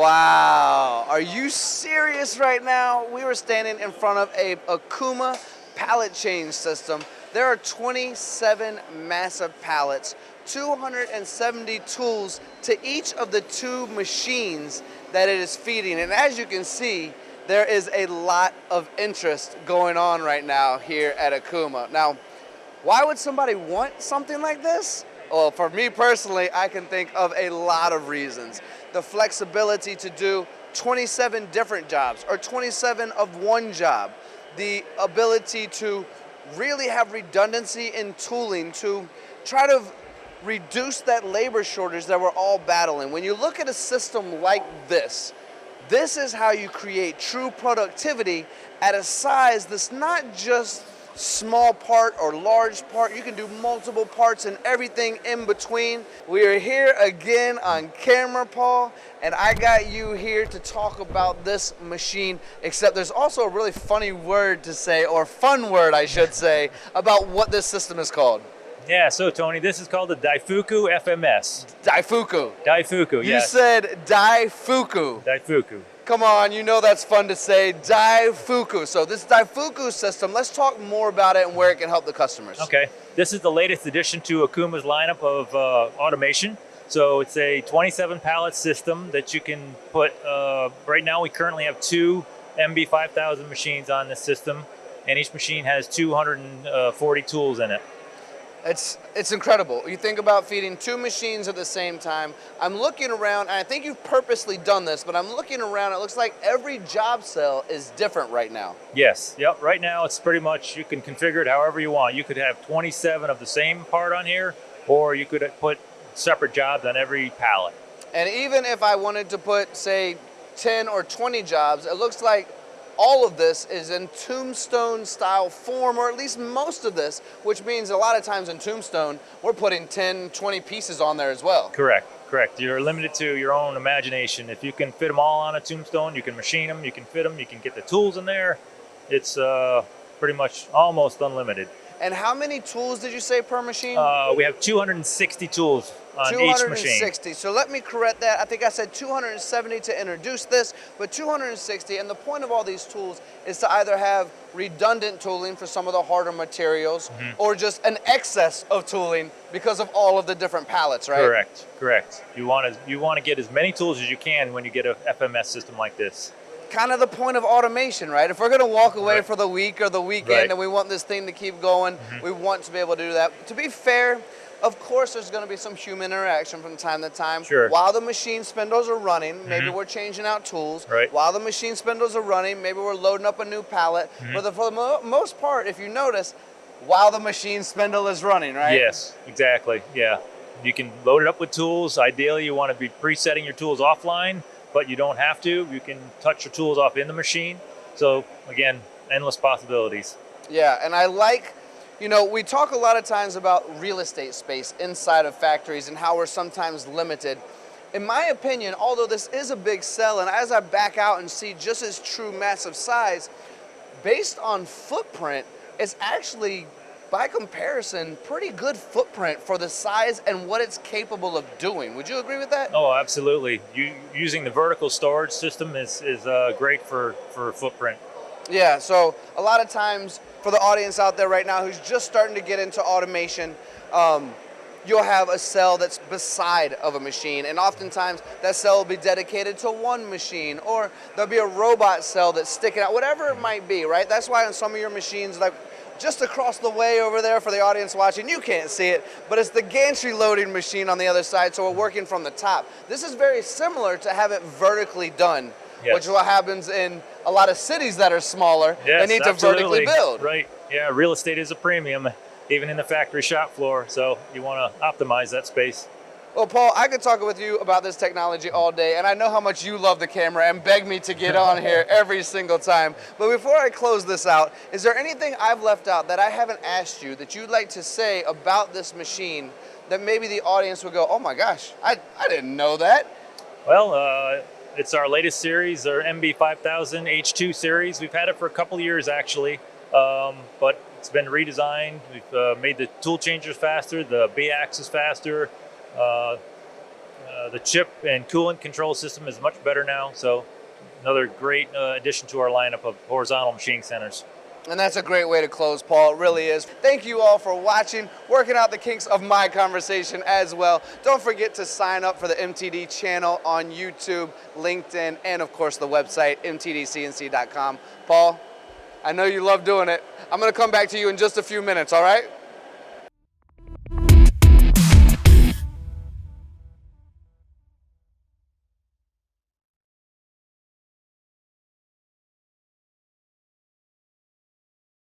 Wow, are you serious right now? We were standing in front of a Okuma pallet change system. There are 27 massive pallets, 270 tools to each of the 2 machines that it is feeding. And as you can see, there is a lot of interest going on right now here at Okuma. Now, why would somebody want something like this? Well, for me personally, I can think of a lot of reasons. The flexibility to do 27 different jobs or 27 of one job. The ability to really have redundancy in tooling to try to reduce that labor shortage that we're all battling. When you look at a system like this is how you create true productivity at a size that's not just small part or large part. You can do multiple parts and everything in between. We are here again on camera, Paul, and I got you here to talk about this machine, except there's also a really funny word to say, or fun word I should say, about what this system is called. Yeah, so Tony, this is called the Daifuku FMS. Daifuku. Daifuku, You yes. said Daifuku. Daifuku. Come on, you know that's fun to say, Daifuku. So this Daifuku system, let's talk more about it and where it can help the customers. Okay, this is the latest addition to Okuma's lineup of automation. So it's a 27 pallet system that you can put, right now we currently have 2 MB5000 machines on this system, and each machine has 240 tools in it. It's incredible. You think about feeding 2 machines at the same time. I'm looking around, and I think you've purposely done this, but I'm looking around, it looks like every job cell is different right now. Yes, yep, right now it's pretty much, you can configure it however you want. You could have 27 of the same part on here, or you could put separate jobs on every pallet. And even if I wanted to put, say, 10 or 20 jobs, it looks like all of this is in tombstone style form, or at least most of this, which means a lot of times in tombstone, we're putting 10, 20 pieces on there as well. Correct. You're limited to your own imagination. If you can fit them all on a tombstone, you can machine them, you can fit them, you can get the tools in there. It's pretty much almost unlimited. And how many tools did you say per machine? We have 260 tools on each machine. 260. So let me correct that. I think I said 270 to introduce this, but 260. And the point of all these tools is to either have redundant tooling for some of the harder materials, or just an excess of tooling because of all of the different pallets, right? Correct. You want to get as many tools as you can when you get a FMS system like this. Kind of the point of automation, right? If we're going to walk away for the week or the weekend and we want this thing to keep going, we want to be able to do that. To be fair, of course there's going to be some human interaction from time to time. Sure. While the machine spindles are running, maybe we're changing out tools. Right. While the machine spindles are running, maybe we're loading up a new pallet. But for the most part, if you notice, while the machine spindle is running, right? Yes, exactly, yeah. You can load it up with tools. Ideally, you want to be presetting your tools offline, but you don't have to. You can touch your tools off in the machine. So again, endless possibilities. Yeah, and I like, you know, we talk a lot of times about real estate space inside of factories and how we're sometimes limited. In my opinion, although this is a big sell, and as I back out and see just its true massive size, based on footprint, it's actually, by comparison, pretty good footprint for the size and what it's capable of doing. Would you agree with that? Oh, absolutely. Using the vertical storage system is great for footprint. Yeah, so a lot of times for the audience out there right now who's just starting to get into automation, you'll have a cell that's beside of a machine, and oftentimes that cell will be dedicated to one machine, or there'll be a robot cell that's sticking out, whatever it might be, right? That's why on some of your machines, like just across the way over there for the audience watching, you can't see it, but it's the gantry loading machine on the other side, so we're working from the top. This is very similar to have it vertically done, which is what happens in a lot of cities that are smaller. Yes, they need to vertically build. Right, yeah, real estate is a premium, even in the factory shop floor, so you want to optimize that space. Well, Paul, I could talk with you about this technology all day, and I know how much you love the camera and beg me to get on here every single time. But before I close this out, is there anything I've left out that I haven't asked you that you'd like to say about this machine that maybe the audience would go, oh my gosh, I didn't know that? Well, it's our latest series, our MB5000 H2 series. We've had it for a couple of years actually, but it's been redesigned. We've made the tool changers faster, the B-axis faster. The chip and coolant control system is much better now. So another great addition to our lineup of horizontal machining centers. And that's a great way to close, Paul. It really is. Thank you all for watching, working out the kinks of my conversation as well. Don't forget to sign up for the MTD channel on YouTube, LinkedIn, and of course the website, mtdcnc.com. Paul, I know you love doing it. I'm going to come back to you in just a few minutes, all right?